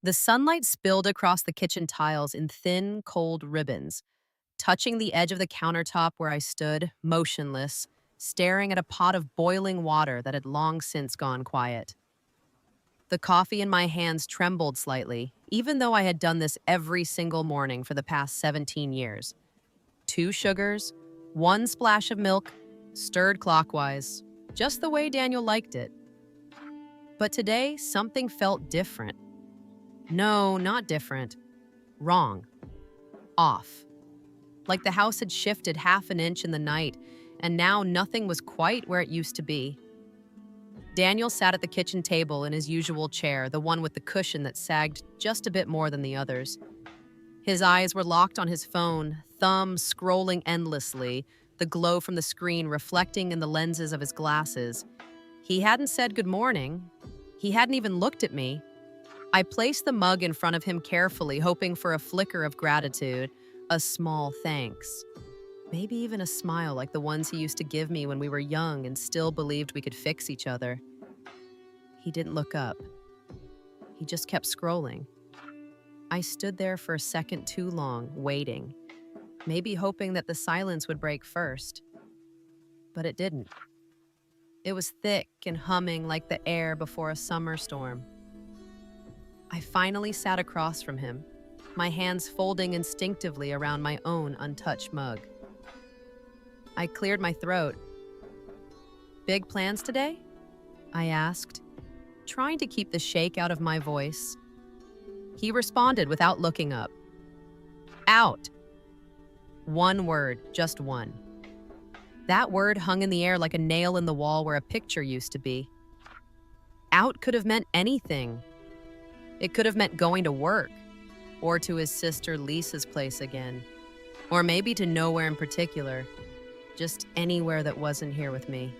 The sunlight spilled across the kitchen tiles in thin, cold ribbons, touching the edge of the countertop where I stood, motionless, staring at a pot of boiling water that had long since gone quiet. The coffee in my hands trembled slightly, even though I had done this every single morning for the past 17 years. 2 sugars, 1 splash of milk, stirred clockwise, just the way Daniel liked it. But today, something felt different. No, not different. Wrong. Off. Like the house had shifted half an inch in the night, and now nothing was quite where it used to be. Daniel sat at the kitchen table in his usual chair, the one with the cushion that sagged just a bit more than the others. His eyes were locked on his phone, thumb scrolling endlessly, the glow from the screen reflecting in the lenses of his glasses. He hadn't said good morning. He hadn't even looked at me. I placed the mug in front of him carefully, hoping for a flicker of gratitude, a small thanks. Maybe even a smile like the ones he used to give me when we were young and still believed we could fix each other. He didn't look up. He just kept scrolling. I stood there for a second too long, waiting, maybe hoping that the silence would break first. But it didn't. It was thick and humming like the air before a summer storm. I finally sat across from him, my hands folding instinctively around my own untouched mug. I cleared my throat. "Big plans today?" I asked, trying to keep the shake out of my voice. He responded without looking up. "Out." One word, just one. That word hung in the air like a nail in the wall where a picture used to be. Out could have meant anything. It could have meant going to work, or to his sister Lisa's place again, or maybe to nowhere in particular, just anywhere that wasn't here with me.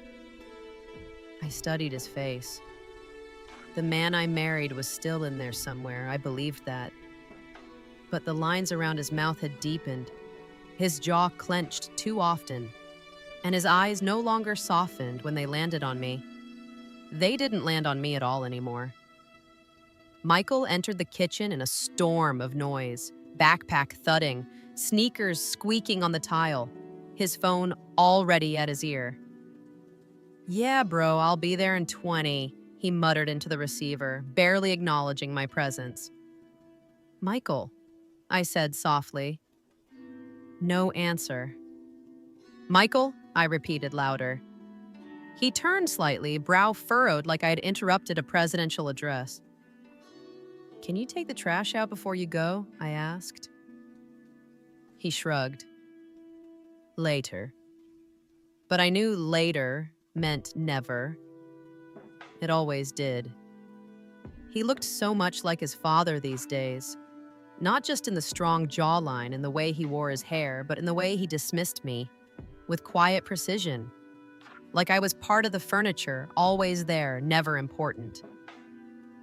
I studied his face. The man I married was still in there somewhere, I believed that. But the lines around his mouth had deepened, his jaw clenched too often, and his eyes no longer softened when they landed on me. They didn't land on me at all anymore. Michael entered the kitchen in a storm of noise, backpack thudding, sneakers squeaking on the tile, his phone already at his ear. "Yeah, bro, I'll be there in 20, he muttered into the receiver, barely acknowledging my presence. "Michael," I said softly. No answer. "Michael," I repeated louder. He turned slightly, brow furrowed like I had interrupted a presidential address. "Can you take the trash out before you go?" I asked. He shrugged. "Later." But I knew later meant never. It always did. He looked so much like his father these days, not just in the strong jawline and the way he wore his hair, but in the way he dismissed me, with quiet precision, like I was part of the furniture, always there, never important.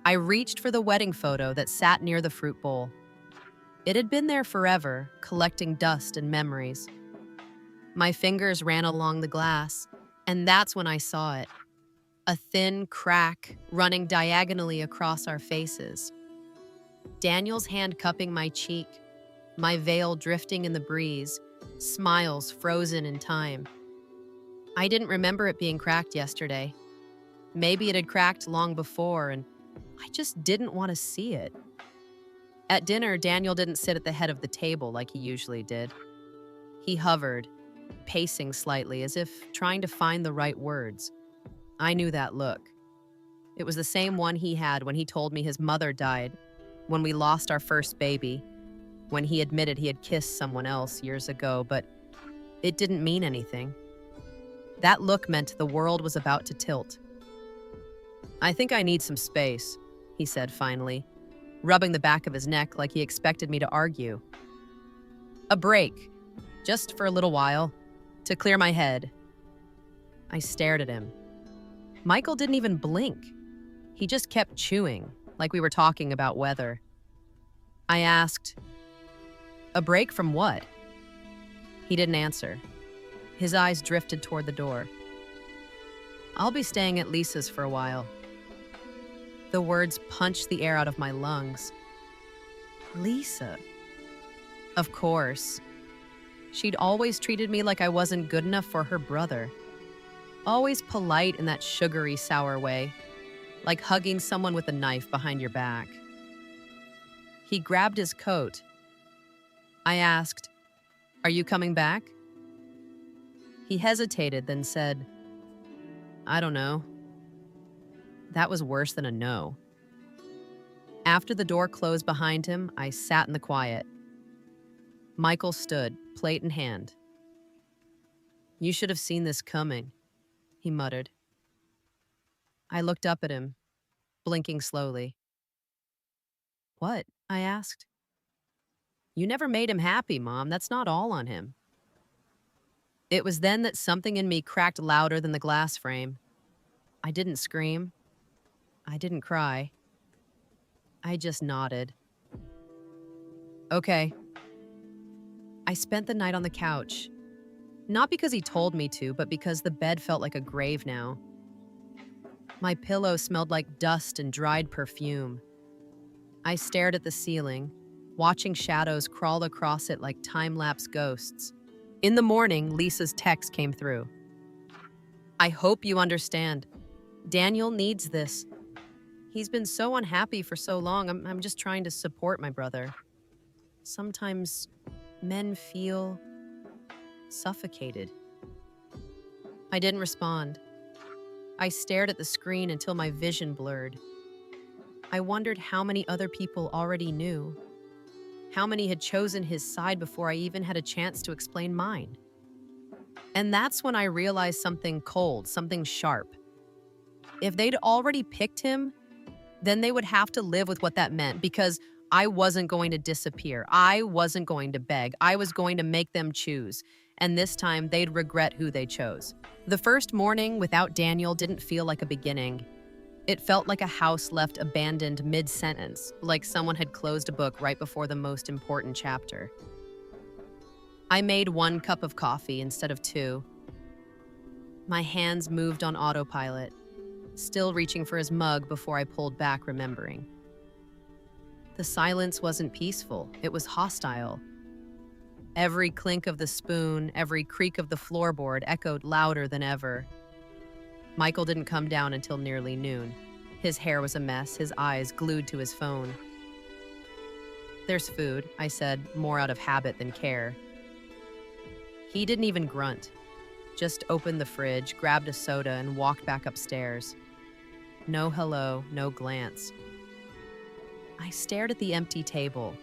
I reached for the wedding photo that sat near the fruit bowl. It had been there forever, collecting dust and memories. My fingers ran along the glass, and that's when I saw it. A thin crack running diagonally across our faces. Daniel's hand cupping my cheek, my veil drifting in the breeze, smiles frozen in time. I didn't remember it being cracked yesterday. Maybe it had cracked long before, and I just didn't want to see it. At dinner, Daniel didn't sit at the head of the table like he usually did. He hovered, pacing slightly as if trying to find the right words. I knew that look. It was the same one he had when he told me his mother died, when we lost our first baby, when he admitted he had kissed someone else years ago, but it didn't mean anything. That look meant the world was about to tilt. "I think I need some space," he said finally, rubbing the back of his neck like he expected me to argue. "A break, just for a little while, to clear my head." I stared at him. Michael didn't even blink. He just kept chewing, like we were talking about weather. I asked, "A break from what?" He didn't answer. His eyes drifted toward the door. "I'll be staying at Lisa's for a while." The words punched the air out of my lungs. Lisa. Of course. She'd always treated me like I wasn't good enough for her brother. Always polite in that sugary, sour way, like hugging someone with a knife behind your back. He grabbed his coat. I asked, "Are you coming back?" He hesitated, then said, "I don't know." That was worse than a no. After the door closed behind him, I sat in the quiet. Michael stood, plate in hand. "You should have seen this coming," he muttered. I looked up at him, blinking slowly. "What?" I asked. "You never made him happy, Mom. That's not all on him." It was then that something in me cracked louder than the glass frame. I didn't scream. I didn't cry. I just nodded. Okay. I spent the night on the couch. Not because he told me to, but because the bed felt like a grave now. My pillow smelled like dust and dried perfume. I stared at the ceiling, watching shadows crawl across it like time-lapse ghosts. In the morning, Lisa's text came through. "I hope you understand. Daniel needs this. He's been so unhappy for so long. I'm just trying to support my brother. Sometimes men feel suffocated." I didn't respond. I stared at the screen until my vision blurred. I wondered how many other people already knew. How many had chosen his side before I even had a chance to explain mine. And that's when I realized something cold, something sharp. If they'd already picked him, then they would have to live with what that meant, because I wasn't going to disappear. I wasn't going to beg. I was going to make them choose. And this time, they'd regret who they chose. The first morning without Daniel didn't feel like a beginning. It felt like a house left abandoned mid-sentence, like someone had closed a book right before the most important chapter. I made 1 cup of coffee instead of 2. My hands moved on autopilot, still reaching for his mug before I pulled back, remembering. The silence wasn't peaceful, it was hostile. Every clink of the spoon, every creak of the floorboard echoed louder than ever. Michael didn't come down until nearly noon. His hair was a mess, his eyes glued to his phone. "There's food," I said, more out of habit than care. He didn't even grunt, just opened the fridge, grabbed a soda, and walked back upstairs. No hello, no glance. I stared at the empty table.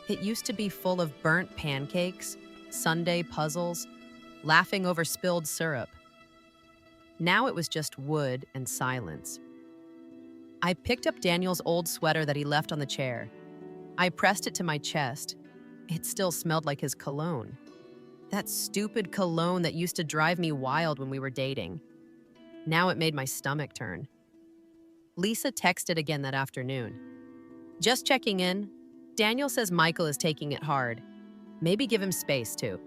It used to be full of burnt pancakes, Sunday puzzles, laughing over spilled syrup. Now it was just wood and silence. I picked up Daniel's old sweater that he left on the chair. I pressed it to my chest. It still smelled like his cologne. That stupid cologne that used to drive me wild when we were dating. Now it made my stomach turn. Lisa texted again that afternoon. "Just checking in. Daniel says Michael is taking it hard. Maybe give him space, too."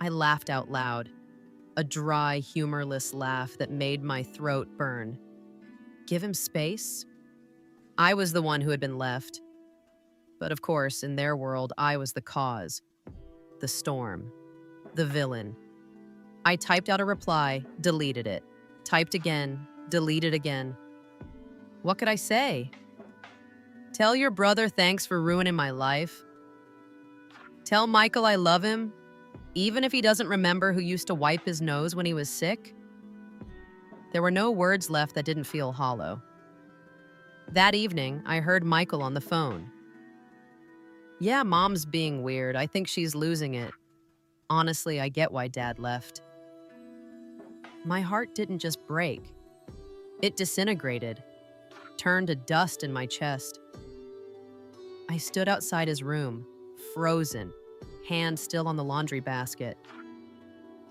I laughed out loud. A dry, humorless laugh that made my throat burn. Give him space? I was the one who had been left. But of course, in their world, I was the cause. The storm. The villain. I typed out a reply, deleted it. Typed again, deleted again. What could I say? Tell your brother thanks for ruining my life. Tell Michael I love him, even if he doesn't remember who used to wipe his nose when he was sick. There were no words left that didn't feel hollow. That evening, I heard Michael on the phone. "Yeah, Mom's being weird. I think she's losing it. Honestly, I get why Dad left." My heart didn't just break. It disintegrated, turned to dust in my chest. I stood outside his room, frozen, hand still on the laundry basket.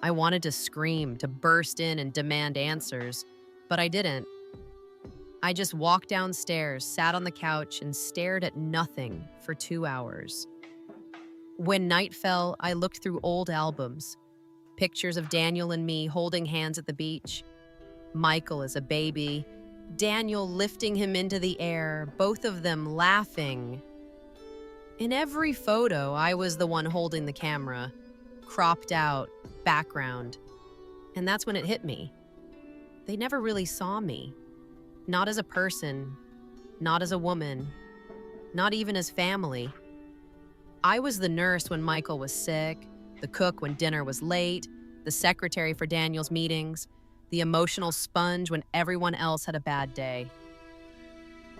I wanted to scream, to burst in and demand answers, but I didn't. I just walked downstairs, sat on the couch, and stared at nothing for 2 hours. When night fell, I looked through old albums, pictures of Daniel and me holding hands at the beach, Michael as a baby, Daniel lifting him into the air, both of them laughing, In every photo, I was the one holding the camera, cropped out, background. And that's when it hit me. They never really saw me. Not as a person, not as a woman, not even as family. I was the nurse when Michael was sick, the cook when dinner was late, the secretary for Daniel's meetings, the emotional sponge when everyone else had a bad day.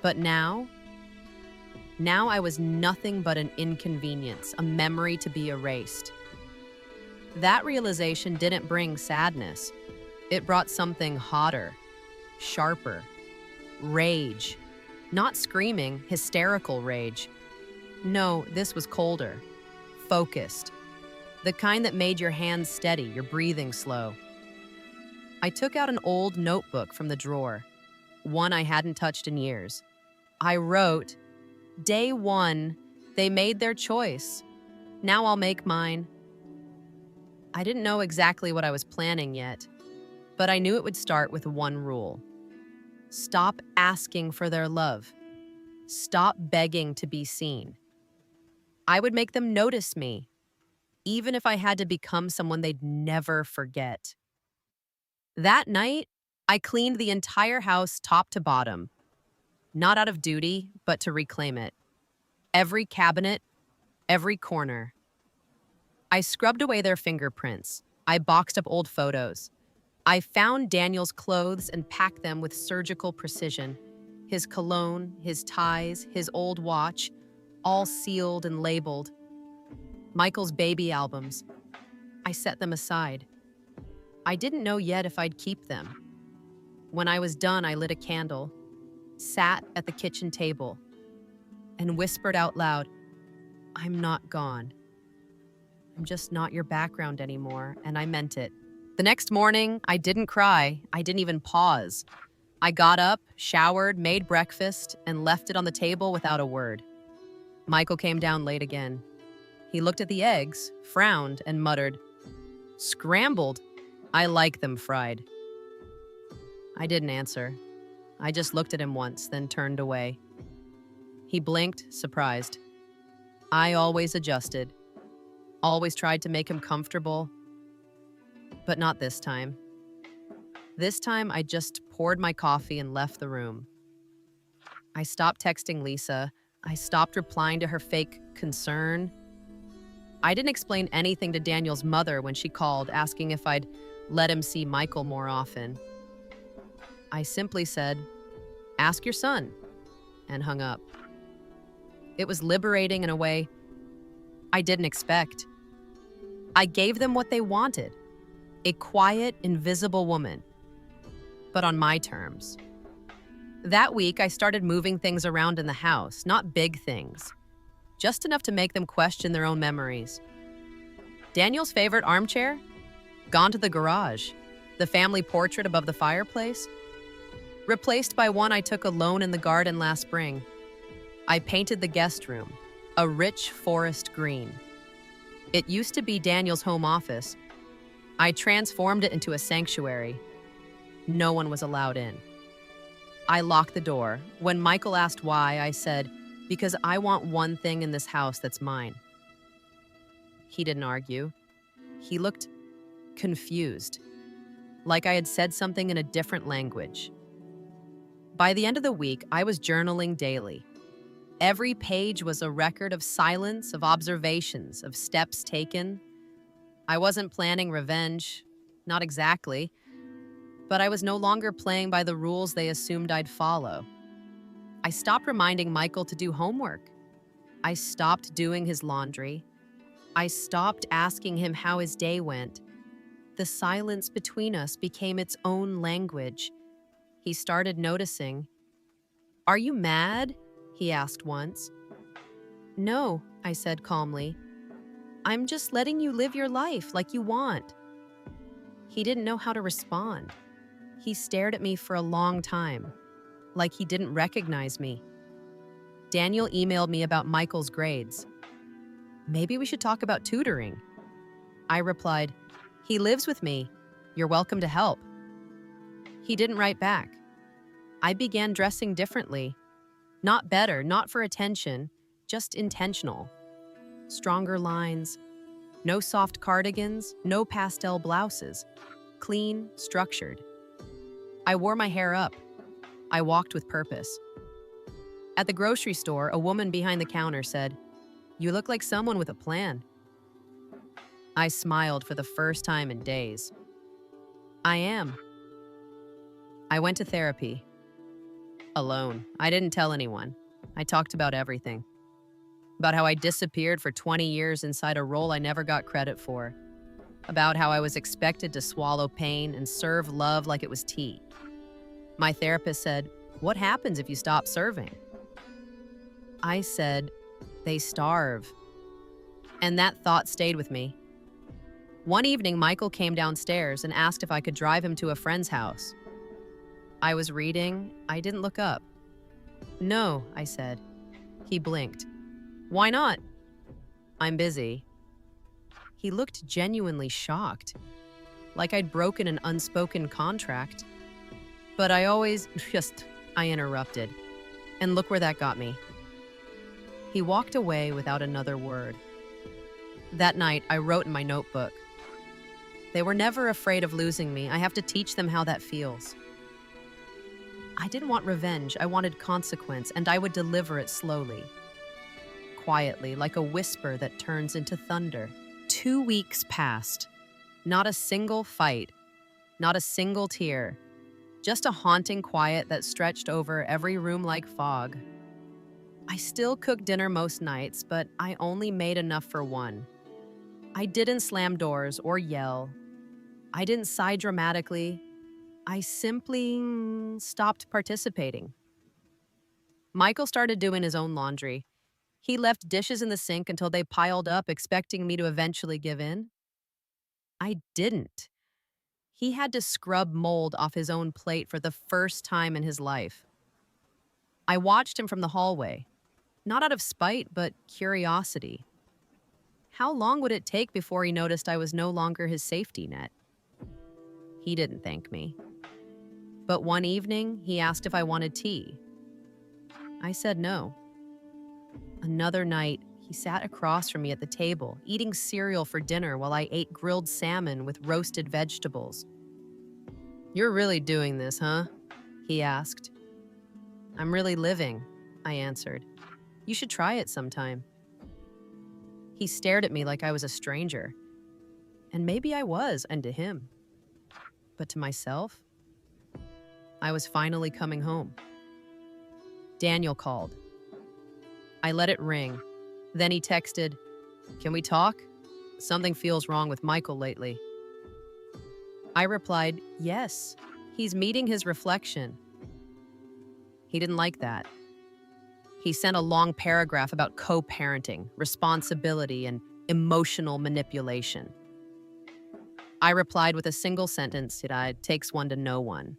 But now I was nothing but an inconvenience, a memory to be erased. That realization didn't bring sadness. It brought something hotter, sharper, rage. Not screaming, hysterical rage. No, this was colder, focused. The kind that made your hands steady, your breathing slow. I took out an old notebook from the drawer, one I hadn't touched in years. I wrote, "Day 1, they made their choice. Now I'll make mine." I didn't know exactly what I was planning yet, but I knew it would start with one rule. Stop asking for their love. Stop begging to be seen. I would make them notice me, even if I had to become someone they'd never forget. That night, I cleaned the entire house top to bottom, not out of duty, but to reclaim it. Every cabinet, every corner. I scrubbed away their fingerprints. I boxed up old photos. I found Daniel's clothes and packed them with surgical precision. His cologne, his ties, his old watch, all sealed and labeled. Michael's baby albums. I set them aside. I didn't know yet if I'd keep them. When I was done, I lit a candle, sat at the kitchen table, and whispered out loud, "I'm not gone. I'm just not your background anymore," and I meant it. The next morning, I didn't cry. I didn't even pause. I got up, showered, made breakfast, and left it on the table without a word. Michael came down late again. He looked at the eggs, frowned, and muttered, "Scrambled. I like them fried." I didn't answer. I just looked at him once, then turned away. He blinked, surprised. I always adjusted. Always tried to make him comfortable. But not this time. This time, I just poured my coffee and left the room. I stopped texting Lisa. I stopped replying to her fake concern. I didn't explain anything to Daniel's mother when she called, asking if I'd let him see Michael more often. I simply said, "Ask your son," and hung up. It was liberating in a way I didn't expect. I gave them what they wanted, a quiet, invisible woman, but on my terms. That week, I started moving things around in the house, not big things, just enough to make them question their own memories. Daniel's favorite armchair? Gone to the garage. The family portrait above the fireplace? Replaced by one I took alone in the garden last spring. I painted the guest room, a rich forest green. It used to be Daniel's home office. I transformed it into a sanctuary. No one was allowed in. I locked the door. When Michael asked why, I said, "Because I want one thing in this house that's mine." He didn't argue. He looked confused, like I had said something in a different language. By the end of the week, I was journaling daily. Every page was a record of silence, of observations, of steps taken. I wasn't planning revenge, not exactly, but I was no longer playing by the rules they assumed I'd follow. I stopped reminding Michael to do homework. I stopped doing his laundry. I stopped asking him how his day went. The silence between us became its own language. He started noticing. "Are you mad?" he asked once. "No," I said calmly. "I'm just letting you live your life like you want." He didn't know how to respond. He stared at me for a long time, like he didn't recognize me. Daniel emailed me about Michael's grades. "Maybe we should talk about tutoring." I replied, "He lives with me. You're welcome to help." He didn't write back. I began dressing differently. Not better, not for attention, just intentional. Stronger lines, no soft cardigans, no pastel blouses. Clean, structured. I wore my hair up. I walked with purpose. At the grocery store, a woman behind the counter said, "You look like someone with a plan." I smiled for the first time in days. I am. I went to therapy. Alone. I didn't tell anyone. I talked about everything. About how I disappeared for 20 years inside a role I never got credit for. About how I was expected to swallow pain and serve love like it was tea. My therapist said, "What happens if you stop serving?" I said, "They starve." And that thought stayed with me. One evening, Michael came downstairs and asked if I could drive him to a friend's house. I was reading. I didn't look up. "No," I said. He blinked. "Why not?" "I'm busy." He looked genuinely shocked, like I'd broken an unspoken contract. But I interrupted. And look where that got me. He walked away without another word. That night, I wrote in my notebook, "They were never afraid of losing me. I have to teach them how that feels." I didn't want revenge. I wanted consequence, and I would deliver it slowly. Quietly, like a whisper that turns into thunder. 2 weeks passed. Not a single fight. Not a single tear. Just a haunting quiet that stretched over every room like fog. I still cooked dinner most nights, but I only made enough for one. I didn't slam doors or yell. I didn't sigh dramatically. I simply stopped participating. Michael started doing his own laundry. He left dishes in the sink until they piled up, expecting me to eventually give in. I didn't. He had to scrub mold off his own plate for the first time in his life. I watched him from the hallway, not out of spite, but curiosity. How long would it take before he noticed I was no longer his safety net? He didn't thank me. But one evening, he asked if I wanted tea. I said no. Another night, he sat across from me at the table, eating cereal for dinner while I ate grilled salmon with roasted vegetables. "You're really doing this, huh?" he asked. "I'm really living," I answered. "You should try it sometime." He stared at me like I was a stranger. And maybe I was, and to him. But to myself, I was finally coming home. Daniel called. I let it ring. Then he texted, "Can we talk? Something feels wrong with Michael lately." I replied, "Yes, he's meeting his reflection." He didn't like that. He sent a long paragraph about co-parenting, responsibility, and emotional manipulation. I replied with a single sentence that it takes one to know one.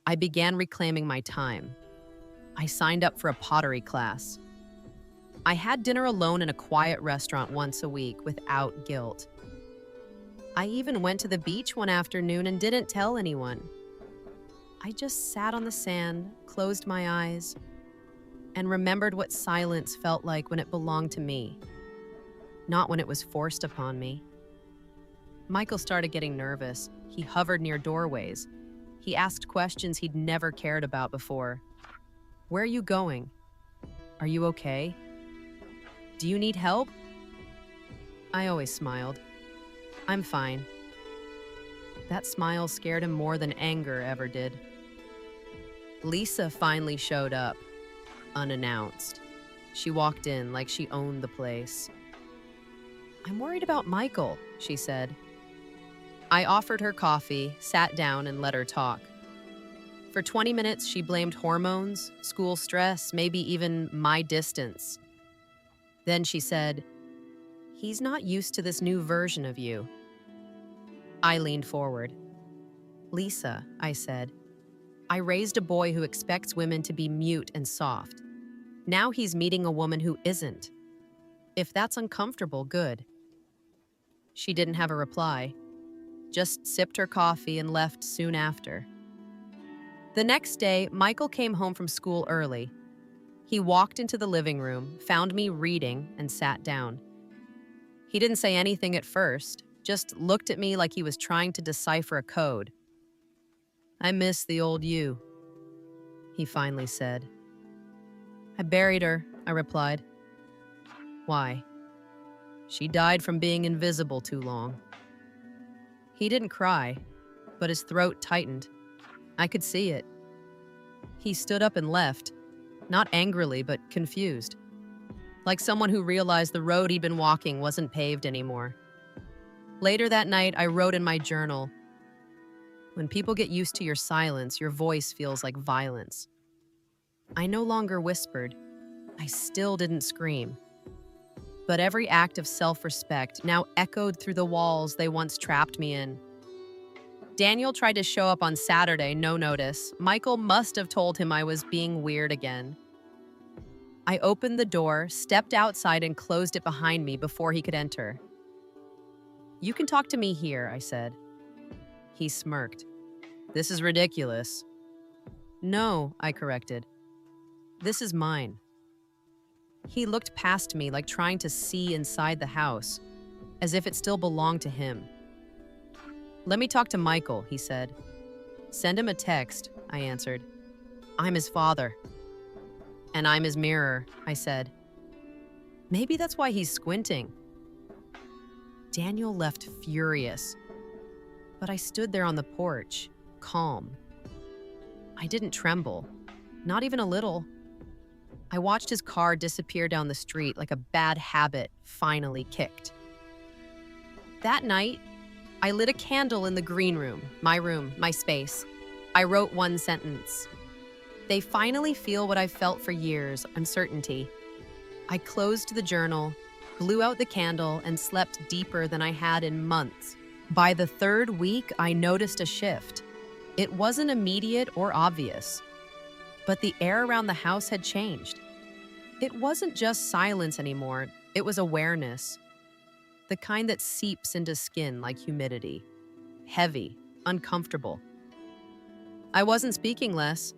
I began reclaiming my time. I signed up for a pottery class. I had dinner alone in a quiet restaurant once a week without guilt. I even went to the beach one afternoon and didn't tell anyone. I just sat on the sand, closed my eyes, and remembered what silence felt like when it belonged to me, not when it was forced upon me. Michael started getting nervous. He hovered near doorways. He asked questions he'd never cared about before. "Where are you going? Are you okay? Do you need help?" I always smiled. "I'm fine." That smile scared him more than anger ever did. Lisa finally showed up, unannounced. She walked in like she owned the place. "I'm worried about Michael," she said. I offered her coffee, sat down, and let her talk. For 20 minutes, she blamed hormones, school stress, maybe even my distance. Then she said, "He's not used to this new version of you." I leaned forward. "Lisa," I said, "I raised a boy who expects women to be mute and soft. Now he's meeting a woman who isn't. If that's uncomfortable, good." She didn't have a reply, just sipped her coffee and left soon after. The next day, Michael came home from school early. He walked into the living room, found me reading, and sat down. He didn't say anything at first, just looked at me like he was trying to decipher a code. "I miss the old you," he finally said. "I buried her," I replied. "Why?" "She died from being invisible too long." He didn't cry, but his throat tightened. I could see it. He stood up and left, not angrily, but confused, like someone who realized the road he'd been walking wasn't paved anymore. Later that night, I wrote in my journal, "When people get used to your silence, your voice feels like violence." I no longer whispered. I still didn't scream. But every act of self-respect now echoed through the walls they once trapped me in. Daniel tried to show up on Saturday, no notice. Michael must have told him I was being weird again. I opened the door, stepped outside, and closed it behind me before he could enter. "You can talk to me here," I said. He smirked. "This is ridiculous." "No," I corrected. "This is mine." He looked past me like trying to see inside the house, as if it still belonged to him. "Let me talk to Michael," he said. "Send him a text," I answered. "I'm his father." "And I'm his mirror," I said. "Maybe that's why he's squinting." Daniel left furious, but I stood there on the porch, calm. I didn't tremble, not even a little. I watched his car disappear down the street like a bad habit finally kicked. That night, I lit a candle in the green room, my space. I wrote one sentence. "They finally feel what I've felt for years, uncertainty." I closed the journal, blew out the candle, and slept deeper than I had in months. By the third week, I noticed a shift. It wasn't immediate or obvious, but the air around the house had changed. It wasn't just silence anymore, it was awareness. The kind that seeps into skin like humidity. Heavy, uncomfortable. I wasn't speaking less.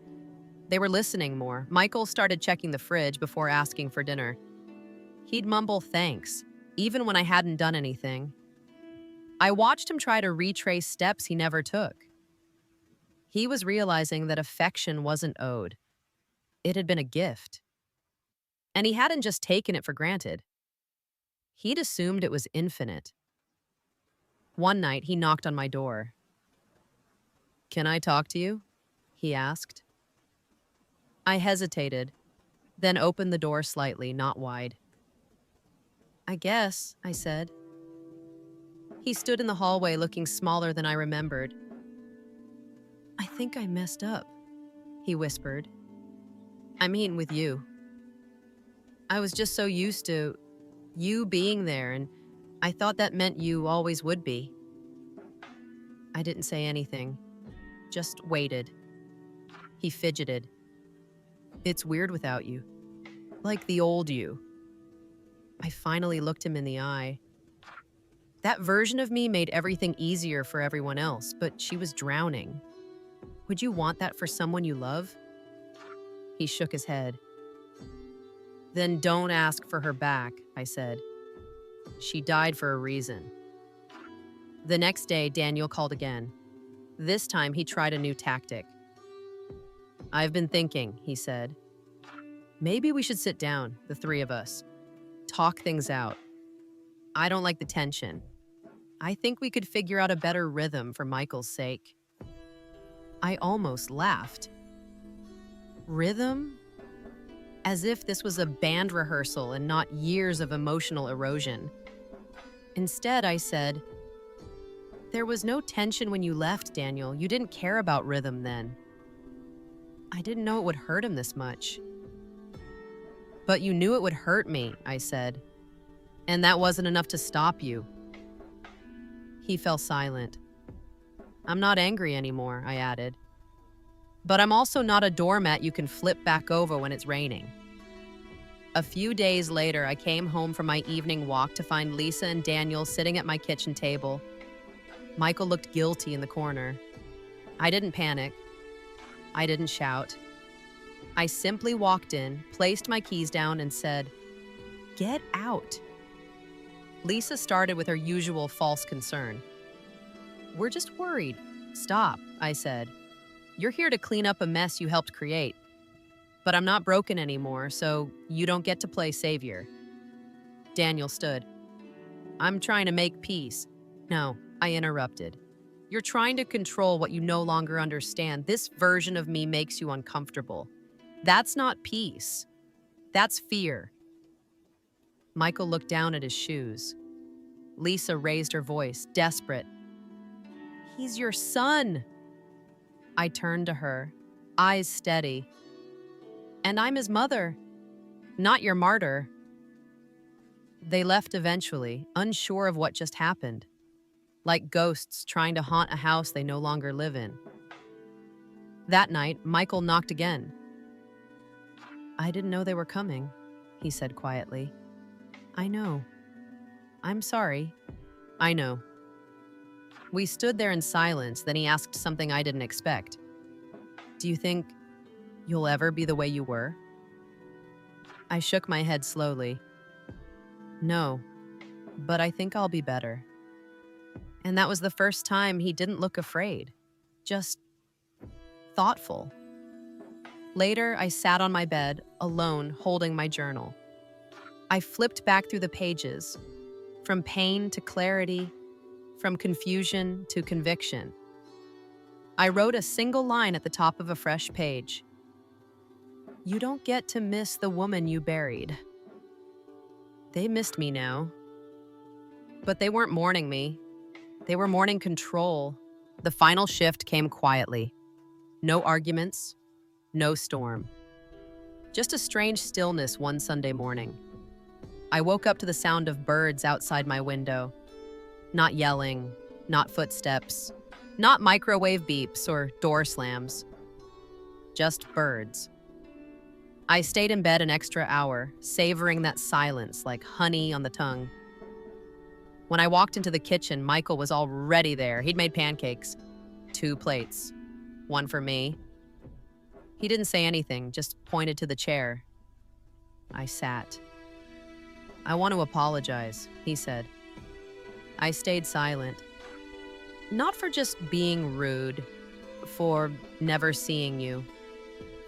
They were listening more. Michael started checking the fridge before asking for dinner. He'd mumble thanks, even when I hadn't done anything. I watched him try to retrace steps he never took. He was realizing that affection wasn't owed. It had been a gift. And he hadn't just taken it for granted. He'd assumed it was infinite. One night, he knocked on my door. "Can I talk to you?" he asked. I hesitated, then opened the door slightly, not wide. "I guess," I said. He stood in the hallway looking smaller than I remembered. "I think I messed up," he whispered. "I mean, with you. I was just so used to you being there, and I thought that meant you always would be." I didn't say anything, just waited. He fidgeted. "It's weird without you. Like the old you." I finally looked him in the eye. That version of me made everything easier for everyone else, but she was drowning. Would you want that for someone you love? He shook his head. "Then don't ask for her back," I said. "She died for a reason." The next day, Daniel called again. This time, he tried a new tactic. "I've been thinking," he said. "Maybe we should sit down, the three of us. Talk things out. I don't like the tension. I think we could figure out a better rhythm for Michael's sake." I almost laughed. Rhythm? As if this was a band rehearsal and not years of emotional erosion. Instead, I said, "There was no tension when you left, Daniel. You didn't care about rhythm then." I didn't know it would hurt him this much. "But you knew it would hurt me," I said. "And that wasn't enough to stop you." He fell silent. "I'm not angry anymore," I added. "But I'm also not a doormat you can flip back over when it's raining." A few days later, I came home from my evening walk to find Lisa and Daniel sitting at my kitchen table. Michael looked guilty in the corner. I didn't panic. I didn't shout. I simply walked in, placed my keys down, and said, "Get out." Lisa started with her usual false concern. "We're just worried." "Stop," I said. "You're here to clean up a mess you helped create. But I'm not broken anymore, so you don't get to play savior." Daniel stood. "I'm trying to make peace." "No," I interrupted. "You're trying to control what you no longer understand. This version of me makes you uncomfortable. That's not peace. That's fear." Michael looked down at his shoes. Lisa raised her voice, desperate. "He's your son." I turned to her, eyes steady. "And I'm his mother, not your martyr." They left eventually, unsure of what just happened, like ghosts trying to haunt a house they no longer live in. That night, Michael knocked again. "I didn't know they were coming," he said quietly. "I know. I'm sorry." "I know." We stood there in silence, then he asked something I didn't expect. "Do you think you'll ever be the way you were?" I shook my head slowly. "No, but I think I'll be better." And that was the first time he didn't look afraid, just thoughtful. Later, I sat on my bed, alone, holding my journal. I flipped back through the pages, from pain to clarity, from confusion to conviction. I wrote a single line at the top of a fresh page. "You don't get to miss the woman you buried." They missed me now. But they weren't mourning me. They were mourning control. The final shift came quietly. No arguments, no storm. Just a strange stillness one Sunday morning. I woke up to the sound of birds outside my window. Not yelling, not footsteps, not microwave beeps or door slams. Just birds. I stayed in bed an extra hour, savoring that silence like honey on the tongue. When I walked into the kitchen, Michael was already there. He'd made pancakes. 2 plates. One for me. He didn't say anything, just pointed to the chair. I sat. "I want to apologize," he said. I stayed silent. Not for just being rude, for never seeing you,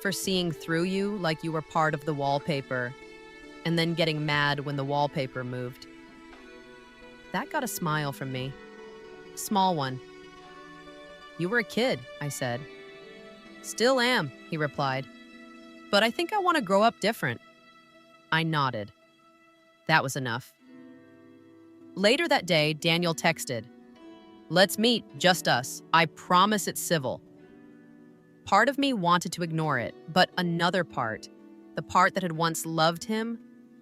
for seeing through you like you were part of the wallpaper, and then getting mad when the wallpaper moved. That got a smile from me. Small one. "You were a kid," I said. "Still am," he replied. "But I think I want to grow up different." I nodded. That was enough. Later that day, Daniel texted, "Let's meet, just us. I promise it's civil." Part of me wanted to ignore it, but another part, the part that had once loved him,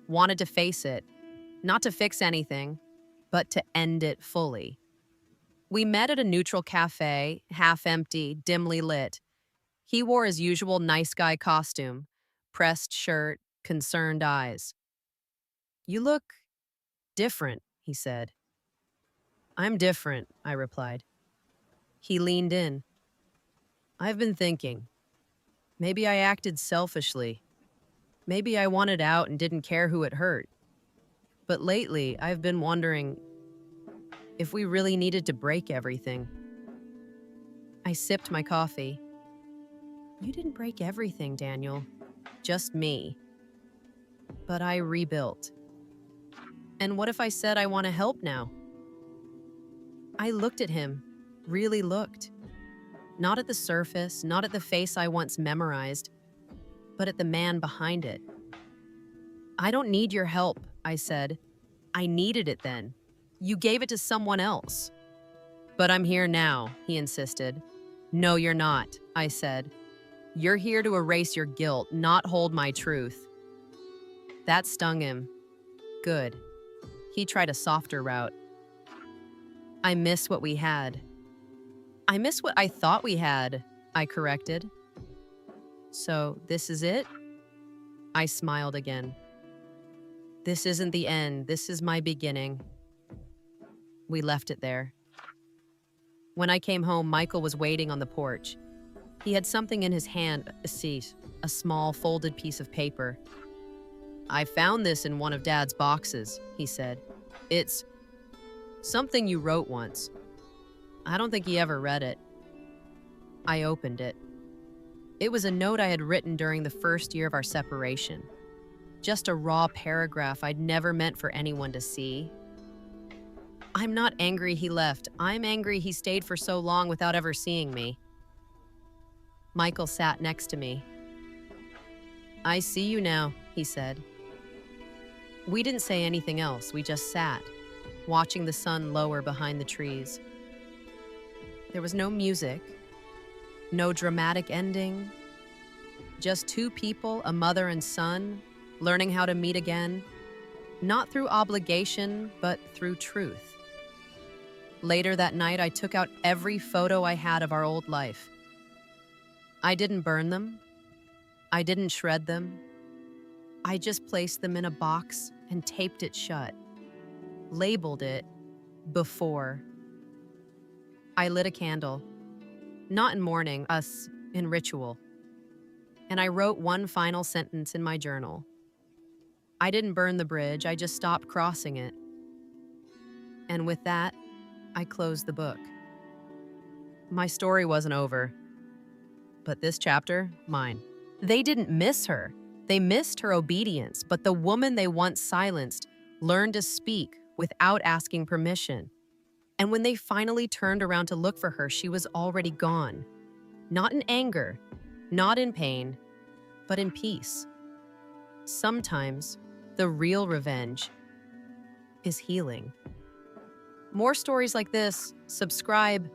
wanted to face it, not to fix anything, but to end it fully. We met at a neutral cafe, half empty, dimly lit. He wore his usual nice guy costume, pressed shirt, concerned eyes. "You look different," he said. "I'm different," I replied. He leaned in. "I've been thinking. Maybe I acted selfishly. Maybe I wanted out and didn't care who it hurt. But lately, I've been wondering if we really needed to break everything." I sipped my coffee. "You didn't break everything, Daniel. Just me. But I rebuilt. And what if I said I want to help now?" I looked at him, really looked. Not at the surface, not at the face I once memorized, but at the man behind it. "I don't need your help," I said. "I needed it then. You gave it to someone else." "But I'm here now," he insisted. "No, you're not," I said. "You're here to erase your guilt, not hold my truth." That stung him. Good. He tried a softer route. "I miss what we had." "I miss what I thought we had," I corrected. "So this is it?" I smiled again. "This isn't the end. This is my beginning." We left it there. When I came home, Michael was waiting on the porch. He had something in his hand, a seat. a small folded piece of paper. "I found this in one of Dad's boxes," he said. "It's something you wrote once. I don't think he ever read it." I opened it. It was a note I had written during the first year of our separation. Just a raw paragraph I'd never meant for anyone to see. "I'm not angry he left. I'm angry he stayed for so long without ever seeing me." Michael sat next to me. "I see you now," he said. We didn't say anything else. We just sat, watching the sun lower behind the trees. There was no music, no dramatic ending, just two people, a mother and son, learning how to meet again, not through obligation, but through truth. Later that night, I took out every photo I had of our old life. I didn't burn them. I didn't shred them. I just placed them in a box and taped it shut, labeled it before. I lit a candle, not in mourning, us in ritual, and I wrote one final sentence in my journal. I didn't burn the bridge, I just stopped crossing it. And with that, I closed the book. My story wasn't over, but this chapter, mine. They didn't miss her. They missed her obedience, but the woman they once silenced learned to speak without asking permission. And when they finally turned around to look for her, she was already gone. Not in anger, not in pain, but in peace. Sometimes the real revenge is healing. More stories like this, subscribe,